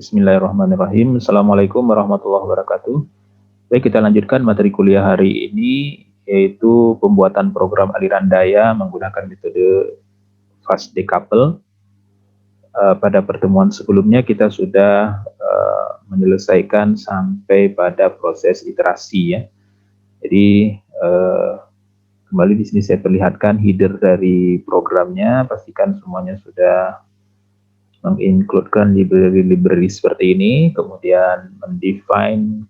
Bismillahirrahmanirrahim. Assalamualaikum warahmatullahi wabarakatuh. Baik, kita lanjutkan materi kuliah hari ini, yaitu pembuatan program aliran daya menggunakan metode fast decouple. Pada pertemuan sebelumnya kita sudah menyelesaikan sampai pada proses iterasi ya. Jadi kembali di sini saya perlihatkan header dari programnya. Pastikan semuanya sudah mengincludekan library seperti ini, kemudian mendefine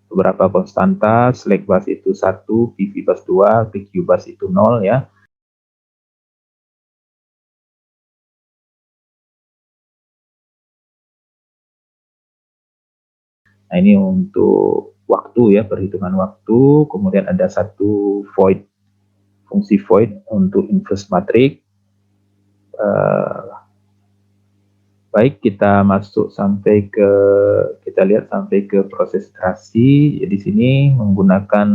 beberapa konstanta, slack bus itu 1, PV bus 2, PQ bus itu 0 ya. Nah, ini untuk waktu ya, perhitungan waktu, kemudian ada satu void, fungsi void untuk inverse matrix. Baik, kita masuk sampai ke, kita lihat sampai ke proses iterasi. Di sini menggunakan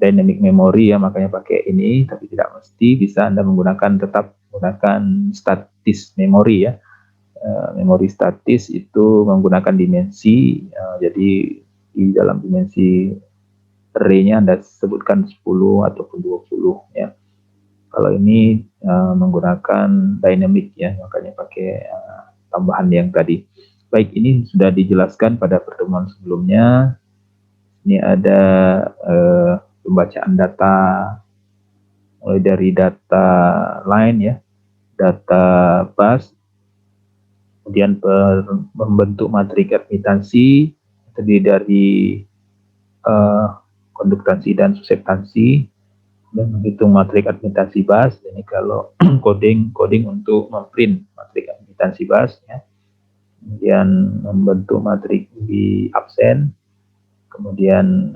dynamic memory ya, makanya pakai ini, tapi tidak mesti. Bisa Anda tetap menggunakan statis memory ya. Memori statis itu menggunakan dimensi, jadi di dalam dimensi array-nya Anda sebutkan 10 ataupun 20 ya. Kalau ini menggunakan dynamic ya, makanya pakai tambahan yang tadi. Baik, ini sudah dijelaskan pada pertemuan sebelumnya. Ini ada pembacaan data mulai dari data line ya, data bus, kemudian membentuk matriks admitansi terdiri dari konduktansi dan suseptansi, dan menghitung matriks admitansi bus. Ini kalau coding untuk memprint matriks admitansi bus ya. Kemudian membentuk matriks di absen, kemudian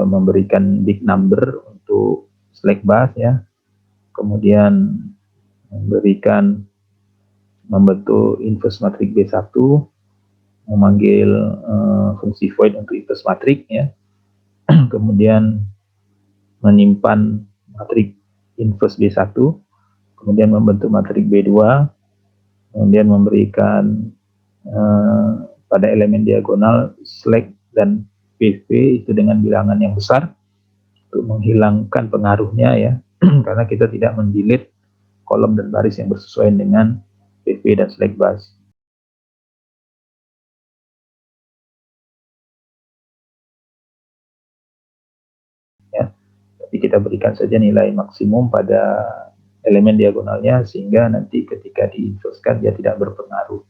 memberikan big number untuk slack bus ya, kemudian membentuk inverse matrix B1, memanggil fungsi void untuk inverse matrix ya, kemudian menyimpan matrix inverse B1, kemudian membentuk matrix B2, kemudian memberikan pada elemen diagonal slack dan PV itu dengan bilangan yang besar untuk menghilangkan pengaruhnya ya, karena kita tidak mendelete kolom dan baris yang bersesuaian dengan PV dan slack bus. Ya, tapi kita berikan saja nilai maksimum pada elemen diagonalnya sehingga nanti ketika diinverskan dia tidak berpengaruh.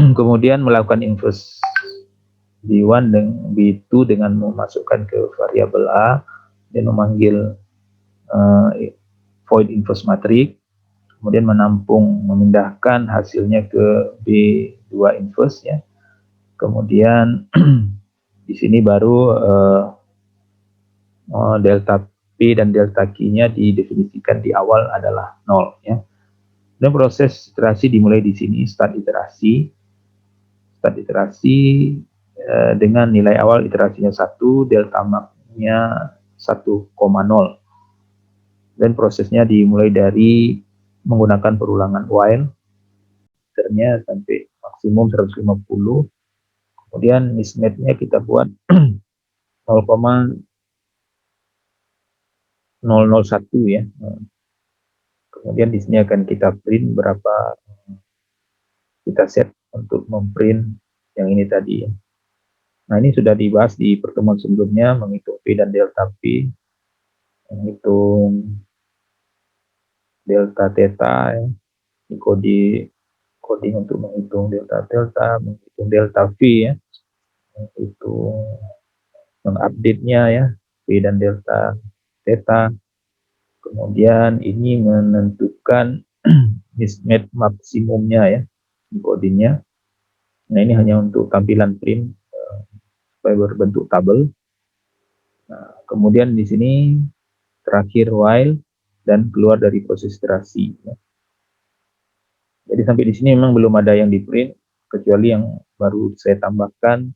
Kemudian melakukan inverse B1 dan B2 dengan memasukkan ke variabel A dan memanggil void inverse matrix, kemudian memindahkan hasilnya ke B2 inverse ya. Kemudian di sini baru delta P dan delta Q-nya didefinisikan di awal adalah 0 ya. Dan proses iterasi dimulai di sini, start iterasi dengan nilai awal iterasinya 1, delta max-nya 1,0. Dan prosesnya dimulai dari menggunakan perulangan while, ternya sampai maksimum 150. Kemudian mismatch-nya kita buat 0,001 ya. Kemudian di sini akan kita print berapa kita set untuk memprint yang ini tadi ya. Nah, ini sudah dibahas di pertemuan sebelumnya, menghitung P dan delta P, menghitung delta theta ya. Ini coding untuk menghitung delta delta, menghitung delta V ya, menghitung mengupdate-nya ya, P dan delta theta. Kemudian ini menentukan mismatch maksimumnya ya, codingnya. Nah, ini hanya untuk tampilan print supaya berbentuk tabel. Nah, kemudian di sini terakhir while dan keluar dari proses iterasi. Ya. Jadi sampai di sini memang belum ada yang di print, kecuali yang baru saya tambahkan,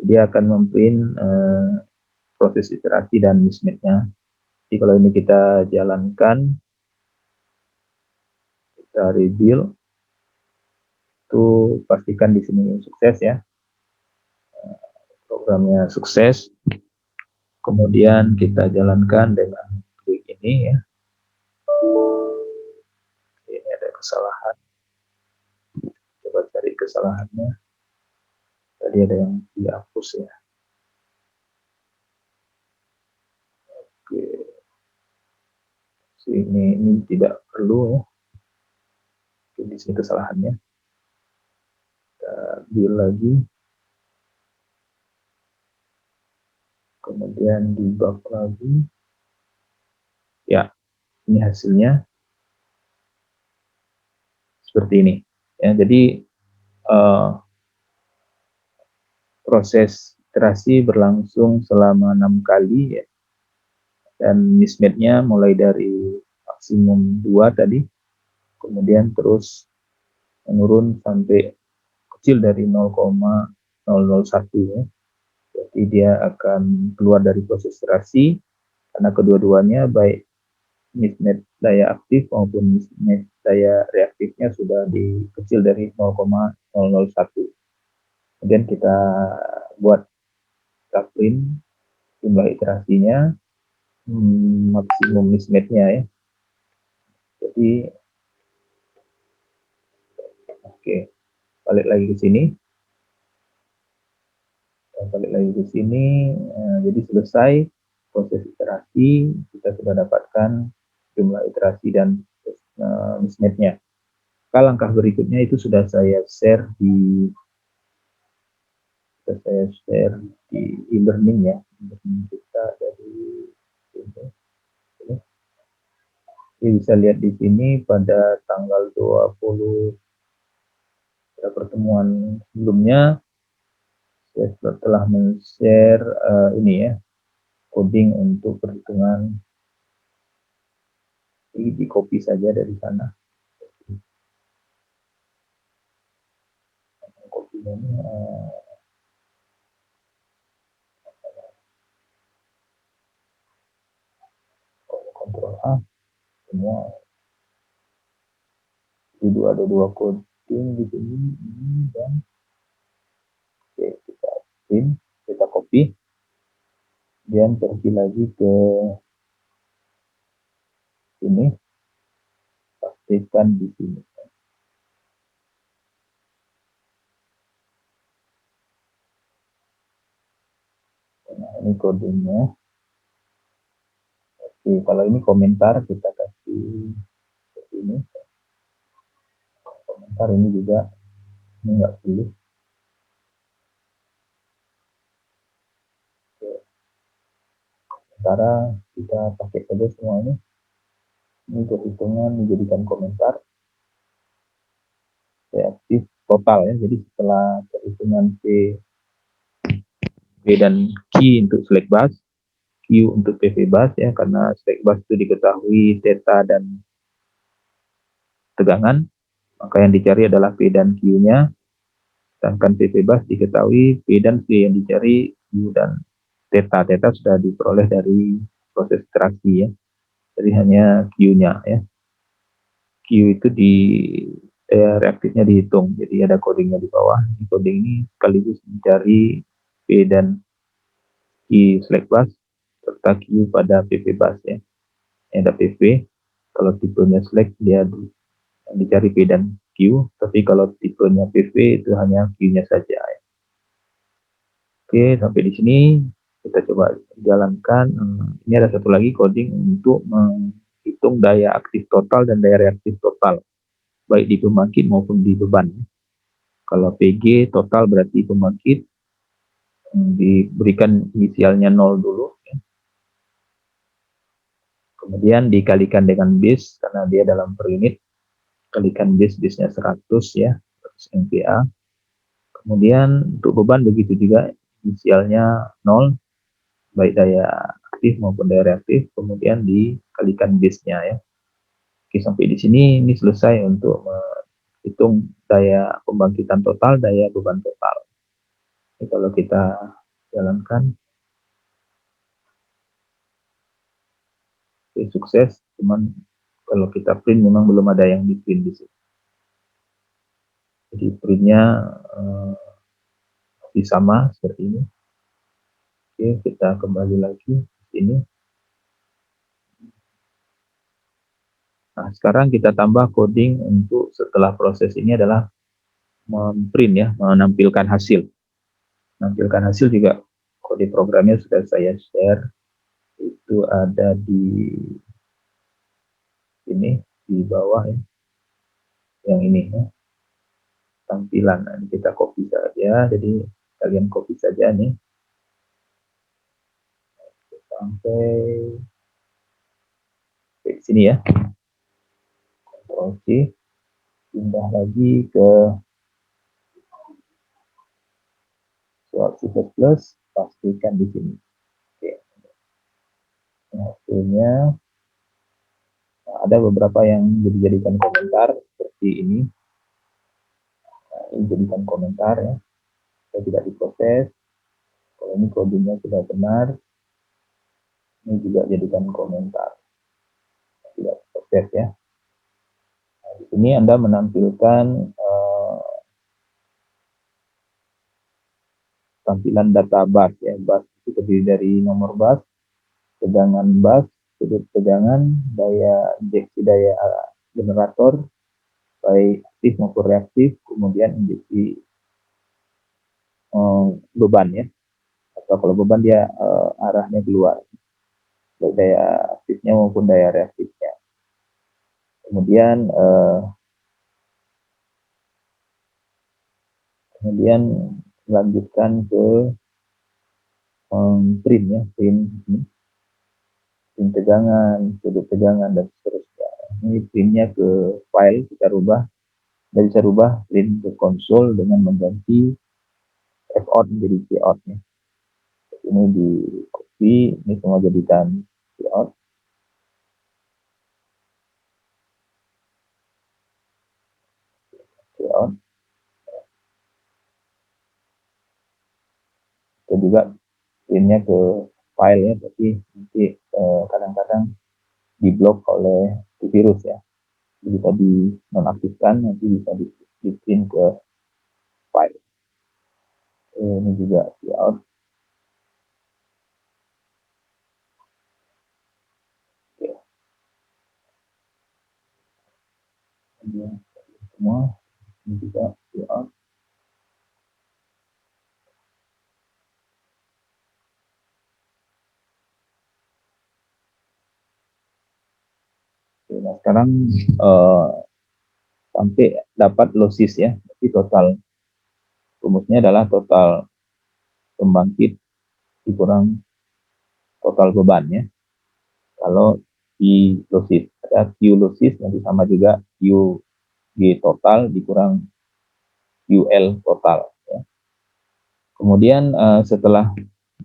dia akan memprint proses iterasi dan mismatch-nya. Jadi kalau ini kita jalankan, kita rebuild, itu pastikan di sini sukses ya, programnya sukses. Kemudian kita jalankan dengan klik ini ya. Ini ada kesalahan, coba cari kesalahannya. Tadi ada yang dihapus ya. Oke, ini tidak perlu ya. Oke, di sini kesalahannya. Kita build lagi. Kemudian debug lagi. Ya, ini hasilnya seperti ini. Ya, jadi proses iterasi berlangsung selama 6 kali ya. Dan mismatch-nya mulai dari maksimum 2 tadi, kemudian terus menurun sampai kecil dari 0,001 ya. Jadi dia akan keluar dari proses iterasi karena kedua-duanya baik mismatch daya aktif maupun mismatch daya reaktifnya sudah dikecil dari 0,001. Kemudian kita buat print jumlah iterasinya, maksimum mismatch-nya ya. Jadi oke, balik lagi ke sini. Jadi selesai proses iterasi, kita sudah dapatkan jumlah iterasi dan mismatch-nya. Langkah berikutnya itu sudah saya share di e-learning ya, e-learning kita dari ini. Jadi bisa lihat di sini pada tanggal 20 pada pertemuan sebelumnya saya telah men-share ini ya, coding untuk perhitungan. Ini di copy saja dari sana. Copy-nya ini Ctrl A semua. Jadi ada dua coding di sini ini dan oke, kita print, kita copy, dan pergi lagi ke sini, pastikan di sini. Nah, ini codingnya. Oke, kalau ini komentar kita kasih seperti ini. Komentar ini juga ini nggak perlu. Sementara kita pakai saja semua ini. Ini perhitungan dijadikan komentar reaktif total ya. Jadi setelah perhitungan P dan Q untuk select bus, Q untuk PV bus ya, karena select bus itu diketahui theta dan tegangan, maka yang dicari adalah P dan Q-nya. Sedangkan PV bus diketahui P dan V, yang dicari Q dan theta. Theta sudah diperoleh dari proses traksi ya. Jadi hanya Q-nya ya. Q itu di reaktifnya dihitung. Jadi ada codingnya di bawah. Di coding ini sekaligus mencari P dan Q select bus serta Q pada PV bus ya. Ada PV. Kalau tipenya select dia dicari P dan Q. Tapi kalau tipenya PV itu hanya Q-nya saja ya. Oke, sampai di sini kita coba jalankan. Ini ada satu lagi coding untuk menghitung daya aktif total dan daya reaktif total, baik di pembangkit maupun di beban. Kalau PG total berarti pembangkit diberikan inisialnya 0 dulu. Ya. Kemudian dikalikan dengan base, karena dia dalam per unit. Kalikan base-nya 100 ya, 100 MPa. Kemudian untuk beban begitu juga, inisialnya 0, baik daya aktif maupun daya reaktif, kemudian dikalikan base-nya ya. Oke, sampai di sini ini selesai untuk menghitung daya pembangkitan total, daya beban total. Jadi kalau kita jalankan, sukses, cuman kalau kita print memang belum ada yang di print di sini. Jadi printnya masih sama seperti ini. Oke, kita kembali lagi ke sini. Nah, sekarang kita tambah coding untuk setelah proses ini adalah memprint ya, menampilkan hasil. Menampilkan hasil juga kode programnya sudah saya share. Itu ada di sini, di bawah ya. Yang ini ya, tampilan. Nah, kita copy saja, jadi kalian copy saja nih. Sampai ke sini ya. Ctrl C, pindah lagi ke Visual C++, pastikan di sini. Oke. Nah, hasilnya ada beberapa yang dijadikan komentar seperti ini. Nah, ini jadikan komentar ya. Saya tidak diproses. Kalau ini kodenya sudah benar, ini juga jadikan komentar. Tidak diproses ya. Nah, di sini Anda menampilkan tampilan data bus ya. Bus itu terdiri dari nomor bus, tegangan bus, sudut tegangan, daya injeksi daya generator, baik aktif maupun reaktif, kemudian injeksi beban ya. Atau kalau beban dia arahnya keluar, baik daya aktifnya maupun daya reaktifnya. Kemudian lanjutkan ke print ya, print tegangan, sudut tegangan dan seterusnya. Ini printnya ke file, kita rubah, dan bisa rubah print ke konsol dengan mengganti F-out menjadi C-out ya. Ini di copy, ini semua jadikan C-out. C-out. Kita juga printnya ke file ya, tapi nanti kadang-kadang diblok oleh virus ya. Jadi bisa dinonaktifkan, nanti bisa di print ke file. Ini juga layout. Oke. Kemudian semua ini juga layout. Oke, nah sekarang sampai dapat losses ya. Jadi total rumusnya adalah total pembangkit dikurang total beban ya. Kalau di losses ada Q losses nanti sama juga QG total dikurang UL total ya. Kemudian setelah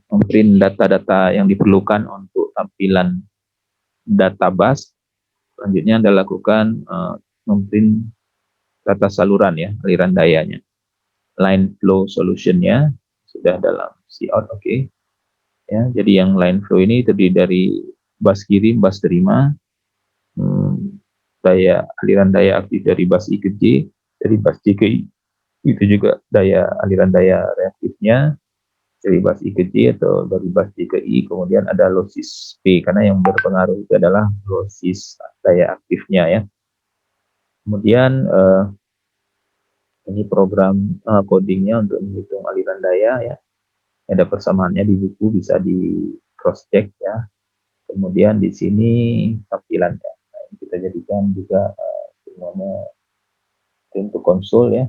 memprint data-data yang diperlukan untuk tampilan data bus, selanjutnya Anda lakukan memprint data saluran ya, aliran dayanya. Line flow solutionnya sudah dalam cout, oke. Ya, jadi yang line flow ini terdiri dari bus kirim, bus terima, daya aliran daya aktif dari bus I ke J, dari bus J ke I. Itu juga daya aliran daya reaktifnya dari bus I ke J atau dari bus J ke I. Kemudian ada losses P, karena yang berpengaruh itu adalah losses daya aktifnya ya. Kemudian ini program codingnya untuk menghitung aliran daya ya. Ada persamaannya di buku, bisa di cross check ya. Kemudian di sini tampilannya. Nah, ini kita jadikan juga semuanya untuk konsol ya.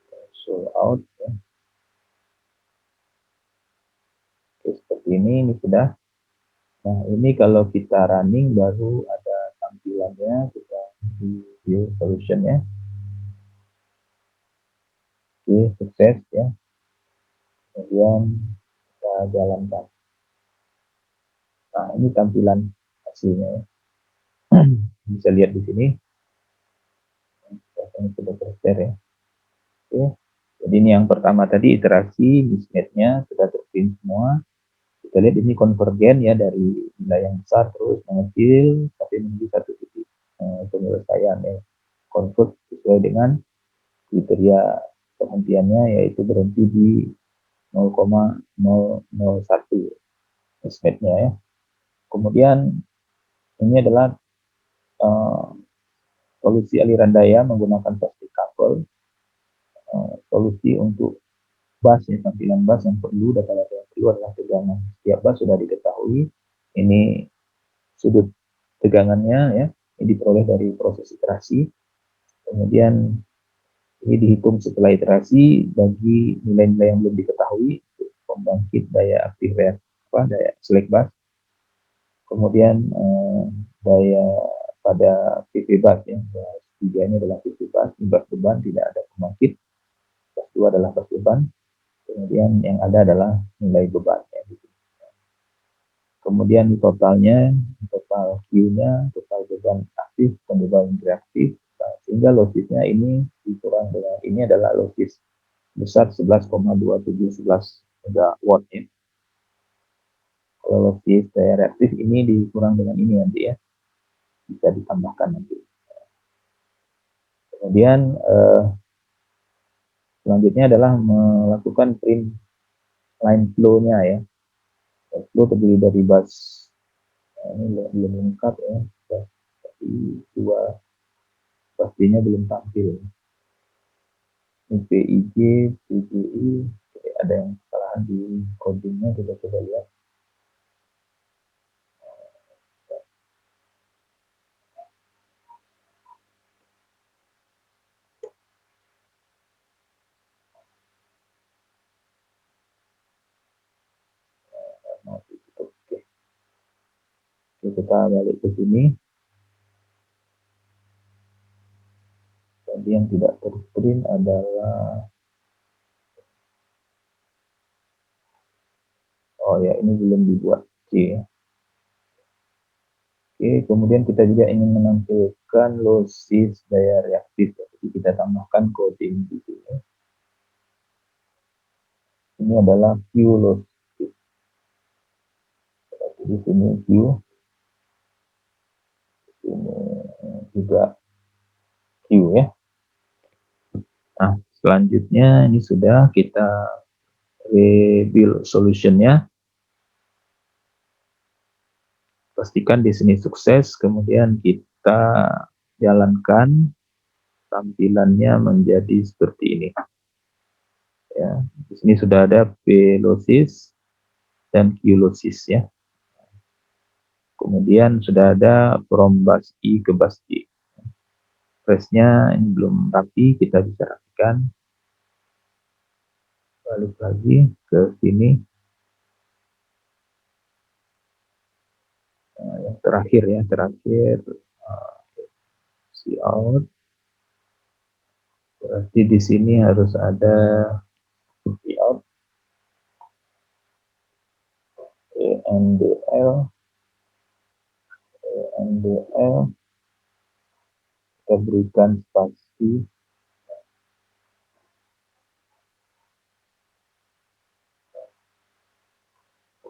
Console out ya. Oke, seperti ini sudah. Nah, ini kalau kita running baru ada tampilannya, kita di view solution ya. Oke, sukses ya. Kemudian kita jalankan. Nah, ini tampilan hasilnya ya. Bisa lihat di sini. Sudah selesai ya. Oke. Jadi ini yang pertama tadi iterasi mismatch-nya sudah terprint semua. Kita lihat ini konvergen ya, dari nilai yang besar terus mengecil sampai menuju satu titik. penyelesaian ya, konflik sesuai dengan kriteria penghentiannya, yaitu berhenti di 0,001 SMED-nya ya. Kemudian ini adalah solusi aliran daya menggunakan plastik couple, solusi untuk bus ya, tampilan bus yang perlu, data-data yang perlu adalah tegangan. Setiap bus sudah diketahui, ini sudut tegangannya ya, ini diperoleh dari proses iterasi. Kemudian ini dihitung setelah iterasi bagi nilai-nilai yang belum diketahui untuk pembangkit daya aktif daya select bus. Kemudian daya pada PV bus ya, bus 3 ini adalah PV bus, bus beban, tidak ada pembangkit. Bus 2 adalah bus beban. Kemudian yang ada adalah nilai beban ya, gitu. Kemudian totalnya, total Q-nya, total beban aktif dan beban reaktif, sehingga lossisnya ini dikurang dengan, ini adalah lossis besar 11,2711 megawatt ya. Kalau lossis daya reaktif ini dikurang dengan ini nanti ya, bisa ditambahkan nanti. Kemudian selanjutnya adalah melakukan print line flow-nya ya. Line flow terdiri dari bus, ini belum lengkap ya, tapi dua pastinya belum tampil. Ini PIG, PGI, ada yang kesalahan di codingnya, kita coba lihat. Oke, kita balik ke sini. Tadi yang tidak terprint adalah, oh ya, ini belum dibuat C. Oke, kemudian kita juga ingin menampilkan lossis daya reaktif. Jadi kita tambahkan coding di sini. Ini adalah Q lossis. Di sini Q. Ini juga Q ya. Nah, selanjutnya ini sudah kita rebuild solutionnya. Pastikan di sini sukses, kemudian kita jalankan, tampilannya menjadi seperti ini. Ya, di sini sudah ada P lossis dan Q lossis ya. Kemudian sudah ada from bus I ke bus J. Pressnya ini belum rapi, kita bisa rapikan. Balik lagi ke sini. Nah, yang terakhir ya, see out. Berarti di sini harus ada see out, ENDL, kita berikan spasi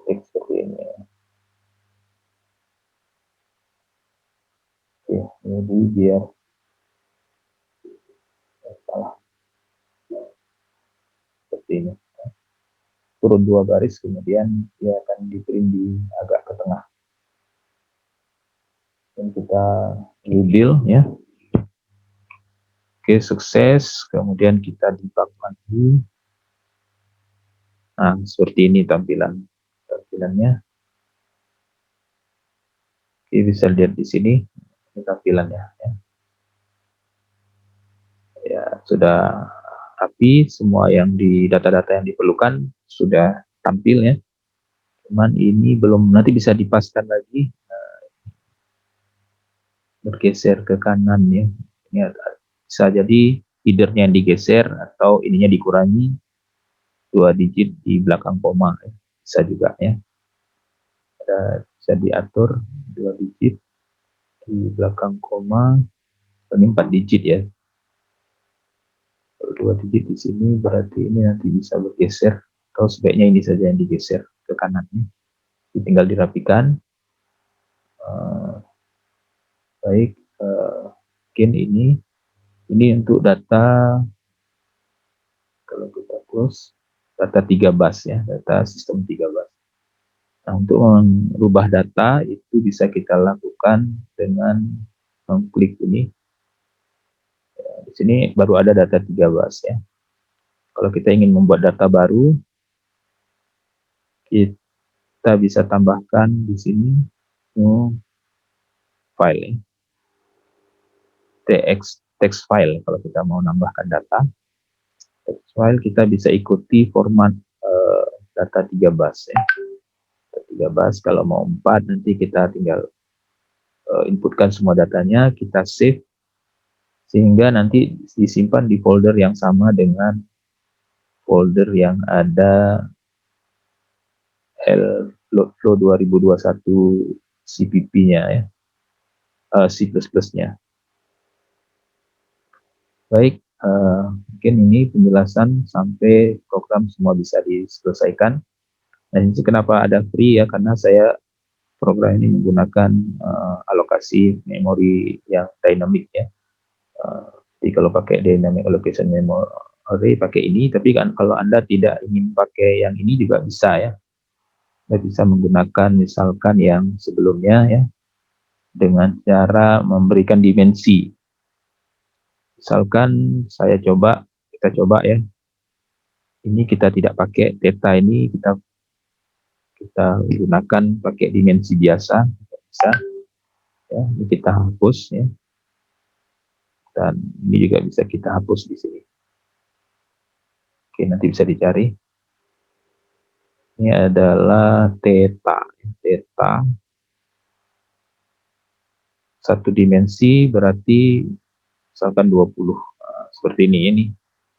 teks seperti ini. Oke, jadi biar salah seperti ini. Turun 2 baris, kemudian dia akan di print di agak ke tengah. Dan kita rebuild ya. Oke, sukses. Kemudian kita debug lagi. Nah, seperti ini tampilannya. Oke, bisa lihat di sini. Ini tampilannya. Ya, sudah rapi. Semua yang di data-data yang diperlukan sudah tampil ya. Cuman ini belum, nanti bisa dipaskan lagi. Bergeser ke kanan ya. Ini bisa jadi headernya digeser atau ininya dikurangi 2 digit di belakang koma ya. Bisa juga ya. Bisa diatur 2 digit di belakang koma, ini 4 digit ya. Kalau 2 digit di sini berarti ini nanti bisa bergeser, atau sebaiknya ini saja yang digeser ke kanannya. Tinggal dirapikan. Baik, mungkin ini untuk data, kalau kita close data 3 bus ya, data sistem 3 bus. Nah, untuk merubah data itu bisa kita lakukan dengan mengklik ini. Ya, di sini baru ada data 3 bus ya. Kalau kita ingin membuat data baru, kita bisa tambahkan di sini new file ya. Text file kalau kita mau nambahkan data. Text file kita bisa ikuti format data 3 bus ya. 3 bus, kalau mau 4 nanti kita tinggal inputkan semua datanya, kita save sehingga nanti disimpan di folder yang sama dengan folder yang ada Flow 2021 CPP-nya ya, C++-nya. Baik, mungkin ini penjelasan sampai program semua bisa diselesaikan. Dan ini kenapa ada free ya, karena saya program ini menggunakan alokasi memori yang dynamic ya. Jadi kalau pakai dynamic allocation memory pakai ini, tapi kan kalau Anda tidak ingin pakai yang ini juga bisa ya. Anda bisa menggunakan misalkan yang sebelumnya ya, dengan cara memberikan dimensi. Misalkan kita coba ya, ini kita tidak pakai theta, ini kita gunakan pakai dimensi biasa, bisa ya. Ini kita hapus ya, dan ini juga bisa kita hapus di sini. Oke, nanti bisa dicari. Ini adalah theta satu dimensi berarti misalkan 20. Seperti ini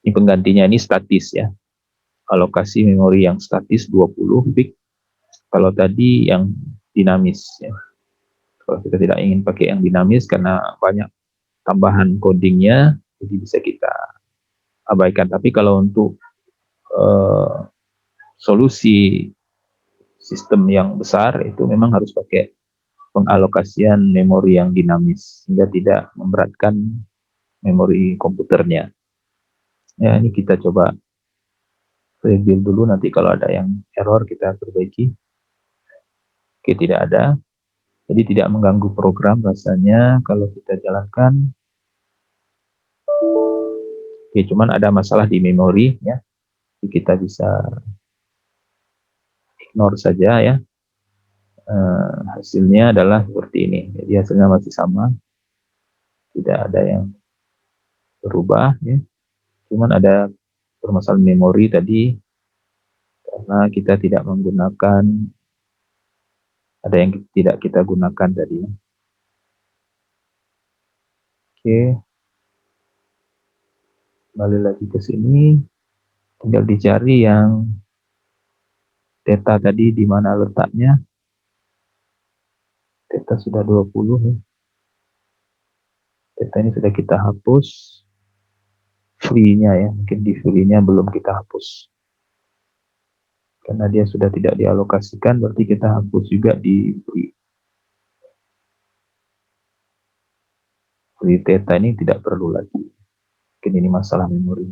penggantinya, ini statis ya, alokasi memori yang statis 20 bit. Kalau tadi yang dinamis ya, kalau kita tidak ingin pakai yang dinamis karena banyak tambahan codingnya, jadi bisa kita abaikan. Tapi kalau untuk solusi sistem yang besar itu memang harus pakai pengalokasian memori yang dinamis sehingga tidak memberatkan memori komputernya. Ya, ini kita coba rebuild dulu, nanti kalau ada yang error kita perbaiki. Oke, tidak ada. Jadi tidak mengganggu program rasanya kalau kita jalankan. Oke, cuman ada masalah di memori ya. Jadi kita bisa ignore saja ya. Hasilnya adalah seperti ini. Jadi hasilnya masih sama. Tidak ada yang berubah ya. Cuman ada permasalahan memori tadi karena kita tidak menggunakan, ada yang tidak kita gunakan tadi. Oke, kembali lagi ke sini, tinggal dicari yang theta tadi di mana letaknya. Theta sudah 20 ya. Theta ini sudah kita hapus free-nya ya, mungkin di free-nya belum kita hapus. Karena dia sudah tidak dialokasikan, berarti kita hapus juga di free. Free theta ini tidak perlu lagi. Mungkin ini masalah memori.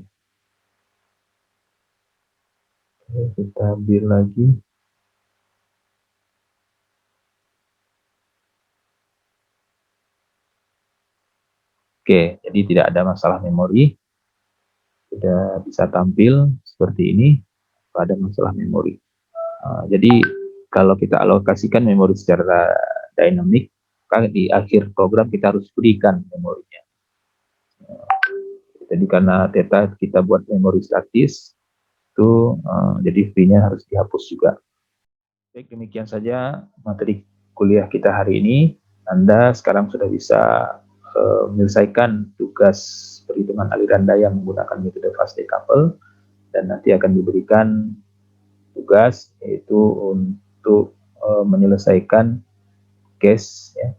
Oke, kita build lagi. Oke, jadi tidak ada masalah memori. Sudah bisa tampil seperti ini, pada masalah memori. Jadi kalau kita alokasikan memori secara dynamic, maka di akhir program kita harus berikan memorinya. Jadi karena theta kita buat memori statis, itu jadi free-nya harus dihapus juga. Baik, demikian saja materi kuliah kita hari ini. Anda sekarang sudah bisa menyelesaikan tugas perhitungan aliran daya menggunakan metode fast decouple, dan nanti akan diberikan tugas yaitu untuk menyelesaikan case ya,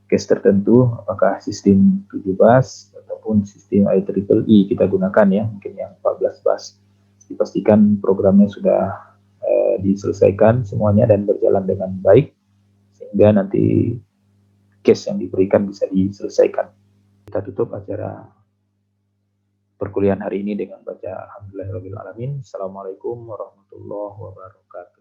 case tertentu, apakah sistem 7 bus ataupun sistem IEEE kita gunakan ya, mungkin yang 14 bus. Dipastikan programnya sudah diselesaikan semuanya dan berjalan dengan baik, sehingga nanti case yang diberikan bisa diselesaikan. Kita tutup acara perkuliahan hari ini dengan baca Alhamdulillahirabbil alamin. Assalamualaikum warahmatullahi wabarakatuh.